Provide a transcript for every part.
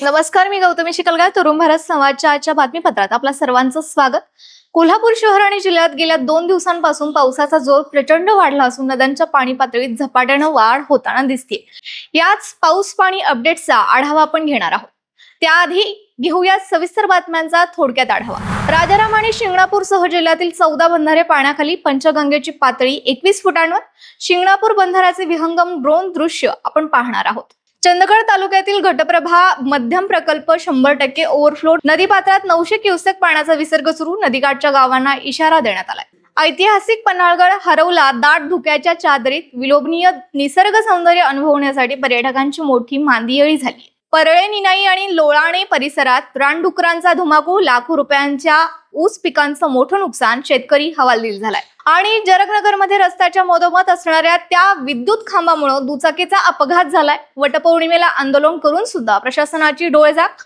नमस्कार, मी गौतमी शिकलगार. तरुण भारत संवादच्या आजच्या बातमीपत्रात आपल्या सर्वांचं स्वागत. कोल्हापूर शहर आणि जिल्ह्यात गेल्या 2 दिवसांपासून पावसाचा जोर प्रचंड वाढला असून नद्यांच्या पाणी पातळीत झपाट्यानं वाढ होताना दिसते. याच पाऊस पाणी अपडेटचा आढावा आपण घेणार आहोत. त्याआधी घेऊया सविस्तर बातम्यांचा थोडक्यात आढावा. राजाराम आणि शिंगणापूरसह जिल्ह्यातील 14 बंधारे पाण्याखाली. पंचगंगेची पातळी 21 फुटांवर. शिंगणापूर बंधाऱ्याचे विहंगम ड्रोन दृश्य आपण पाहणार आहोत. चंदगड तालुक्यातील घटप्रभा मध्यम प्रकल्प 100% ओव्हरफ्लो. नदीपात्रात 900 क्युसेक पाण्याचा विसर्ग सुरू. नदीकाठच्या गावांना इशारा देण्यात आलाय. ऐतिहासिक पन्हाळगड हरवला दाट धुक्याच्या चादरीत. विलोभनीय निसर्ग सौंदर्य अनुभवण्यासाठी पर्यटकांची मोठी मांदियाळी झाली. परळे, निनाई आणि लोळाणे परिसरात रानडुकरांचा धुमाकूळ. लाखो रुपयांच्या ऊस पिकांचं मोठं नुकसान. शेतकरी हवालदिल झालाय. आणि जरगनगरमध्ये रस्त्याच्या मधोमध असणाऱ्या त्या विद्युत खांबामुळे दुचाकीचा अपघात झालाय. वटपौर्णिमेला आंदोलन करून सुद्धा प्रशासनाची डोळेझाक.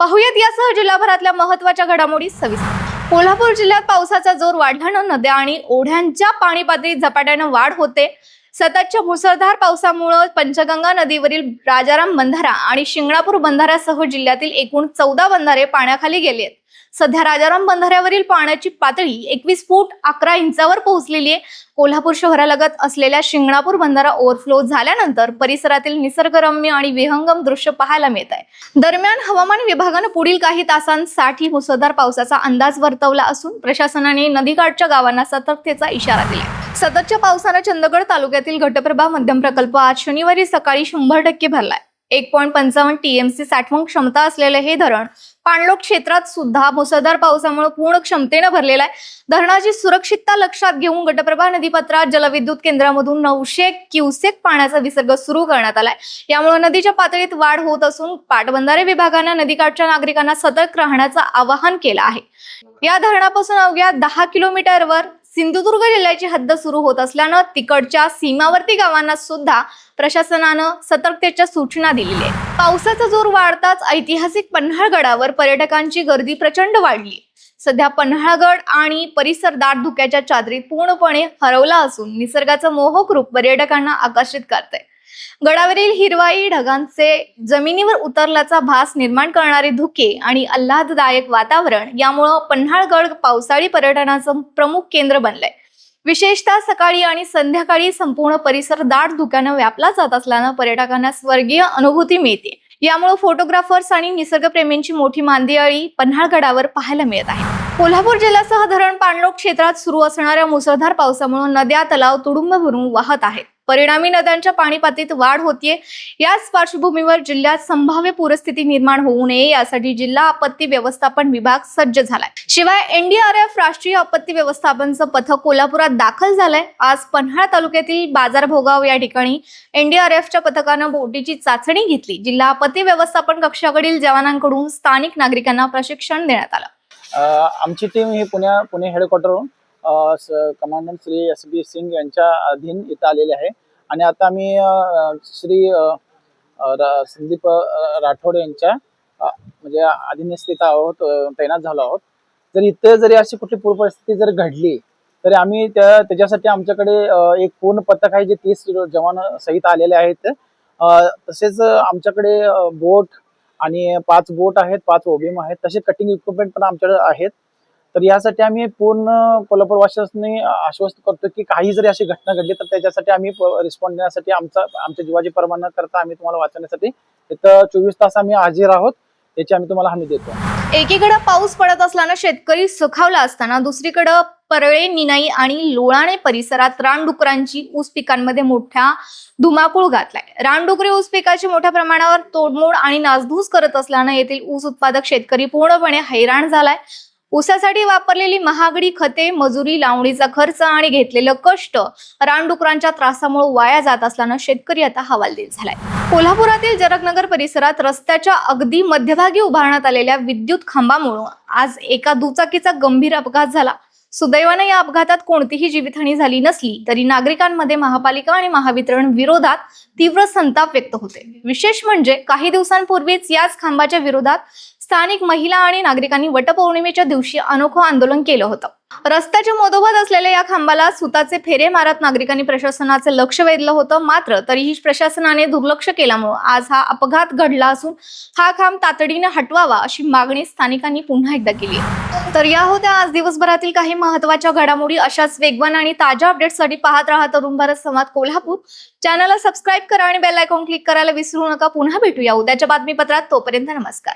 पाहुयात यासह जिल्हाभरातल्या महत्त्वाच्या घडामोडी सविस्तर. कोल्हापूर जिल्ह्यात पावसाचा जोर वाढल्यानं नद्या आणि ओढ्यांच्या पाणी पातळीत झपाट्यानं वाढ होते. सततच्या मुसळधार पावसामुळे पंचगंगा नदीवरील राजाराम बंधारा आणि शिंगणापूर बंधाऱ्यासह जिल्ह्यातील एकूण 14 बंधारे पाण्याखाली गेले आहेत. सध्या राजाराम बंधाऱ्यावरील पाण्याची पातळी 21 फूट 11 इंचावर पोहोचलेली आहे. कोल्हापूर शहरालगत असलेल्या शिंगणापूर बंधारा ओव्हरफ्लो झाल्यानंतर परिसरातील निसर्गरम्य आणि विहंगम दृश्य पाहायला मिळत आहे. दरम्यान हवामान विभागानं पुढील काही तासांसाठी मुसळधार पावसाचा अंदाज वर्तवला असून प्रशासनाने नदीकाठच्या गावांना सतर्कतेचा इशारा दिलाय. सततच्या पावसानं चंदगड तालुक्यातील घटप्रभा मध्यम प्रकल्प आज शनिवारी सकाळी 100% भरलाय. 1.55 TMC साठवण क्षमता असलेले हे धरण पाणलोट क्षेत्रात सुद्धा मुसळधार पावसामुळे पूर्ण क्षमतेनं भरलेलं आहे. धरणाची सुरक्षितता लक्षात घेऊन घटप्रभा नदीपात्रात जलविद्युत केंद्रामधून 900 क्युसेक पाण्याचा विसर्ग सुरू करण्यात आलाय. यामुळे नदीच्या पातळीत वाढ होत असून पाटबंधारे विभागानं नदीकाठच्या नागरिकांना सतर्क राहण्याचं आवाहन केलं आहे. या धरणापासून अवघ्या 10 किलोमीटरवर सिंधुदुर्ग जिल्ह्याची हद्द सुरू होत असल्यानं तिकडच्या सीमावर्ती गावांना सुद्धा प्रशासनानं सतर्कतेच्या सूचना दिलेल्या आहेत. पावसाचा जोर वाढताच ऐतिहासिक पन्हाळगडावर पर्यटकांची गर्दी प्रचंड वाढली. सध्या पन्हाळगड आणि परिसर दाट धुक्याच्या चादरीत पूर्णपणे हरवला असून निसर्गाचं मोहक रूप पर्यटकांना आकर्षित करतंय. गडावरील हिरवाई, ढगांचे जमिनीवर उतरल्याचा भास निर्माण करणारे धुके आणि आल्हाददायक वातावरण यामुळे पन्हाळगड पावसाळी पर्यटनाचं प्रमुख केंद्र बनलंय. विशेषतः सकाळी आणि संध्याकाळी संपूर्ण परिसर दाट धुक्यानं व्यापला जात असल्यानं पर्यटकांना स्वर्गीय अनुभूती मिळते. यामुळे फोटोग्राफर्स आणि निसर्गप्रेमींची मोठी मांदियाळी पन्हाळगडावर पाहायला मिळत आहे. कोल्हापूर जिल्ह्यासह धरण पाणलोट क्षेत्रात सुरू असणाऱ्या मुसळधार पावसामुळे नद्या, तलाव तुडुंब भरून वाहत आहेत. परिणामी नद्यांच्या पाणी पातळीत वाढ होतीये. याच पार्श्वभूमीवर जिल्ह्यात संभाव्य पूरस्थिती निर्माण होऊ नये यासाठी जिल्हा आपत्ती व्यवस्थापन विभाग सज्ज झालाय. शिवाय NDRF राष्ट्रीय आपत्ती व्यवस्थापनचं पथक कोल्हापुरात दाखल झालंय. आज पन्हाळ तालुक्यातील बाजारभोगाव या ठिकाणी NDRFच्या पथकानं बोटीची चाचणी घेतली. जिल्हा आपत्ती व्यवस्थापन कक्षाकडील जवानांकडून स्थानिक नागरिकांना प्रशिक्षण देण्यात आलं. आमची टीम ही पुणे हेडक्वार्टरहून कमांडंट श्री SB सिंग यांच्या अधीन इथं आलेले आहे आणि आता आम्ही श्री संदीप राठोड यांच्या म्हणजे अधीनस्थ इथं आहोत, तैनात झालो आहोत. जर इथे जरी अशी कुठली पूर परिस्थिती जर घडली तरी आम्ही त्याच्यासाठी आमच्याकडे एक पूर्ण पथक आहे जे 30 जवान सहित आलेले आहेत. तसेच आमच्याकडे बोट आणि 5 बोट आहेत, 5 ओबीम आहेत, तसे कटिंग इक्विपमेंट पण आमच्याकडे आहेत. तर यासाठी आम्ही पूर्ण कोल्हापूरवासियांनी आश्वस्त करतो की काही जरी अशी घटना घडली तर त्याच्यासाठी आम्ही रिस्पॉन्ड देण्यासाठी आमच्या जीवाची पर्वा न करता आम्ही तुम्हाला वाचवण्यासाठी इथं 24 तास आम्ही हाजीर आहोत, याची आम्ही तुम्हाला हमी देतो. एकीकडे पाऊस पडत असल्यानं शेतकरी सुखावला असताना दुसरीकडे परळे, निनाई आणि लोळाणे परिसरात रानडुकरांची ऊस पिकांमध्ये मोठा धुमाकूळ घातलाय. रानडुकरी ऊस पिकाची मोठ्या प्रमाणावर तोडमोड आणि नासधूस करत असल्यानं येथील ऊस उत्पादक शेतकरी पूर्णपणे हैराण झालाय. ऊसासाठी वापरलेली महागडी खते, मजुरी, लावणीचा खर्च आणि घेतलेलं कष्ट रानडुकरांच्या त्रासामुळे वाया जात असल्यानं शेतकरी आता हवालदिल झालाय. कोल्हापुरातील जरगनगर परिसरात रस्त्याच्या अगदी मध्यभागी उभारण्यात आलेल्या विद्युत खांबामुळे आज एका दुचाकीचा गंभीर अपघात झाला. सुदैवाने या अपघातात कोणतीही जीवितहानी झाली नसली तरी नागरिकांमध्ये महापालिका आणि महावितरण विरोधात तीव्र संताप व्यक्त होते। विशेष म्हणजे काही दिवसांपूर्वीच याच खांबाच्या विरोधात स्थानिक महिला आणि नागरिकांनी वटपौर्णिमेच्या दिवशी अनोखं आंदोलन केलं होतं। रस्त्याच्या मधोमध असलेल्या या खांबाला सुताचे फेरे मारत नागरिकांनी प्रशासनाचे लक्ष वेधलं होतं, मात्र तरीही प्रशासनाने दुर्लक्ष केल्यामुळे आज हा अपघात घडला असून हा खांब तातडीने हटवावा अशी मागणी स्थानिकांनी पुन्हा एकदा केली आहे। तर या होत्या आज दिवसभरातील काही महत्त्वाच्या घडामोडी। अशाच वेगवान आणि ताज्या अपडेट्ससाठी पाहत राहा तरुण भारत संवाद कोल्हापूर। चॅनलला सबस्क्राईब करा आणि बेल आयकॉन क्लिक करायला विसरू नका। पुन्हा भेटूया उद्याच्या बातमीपत्रात, तोपर्यंत नमस्कार।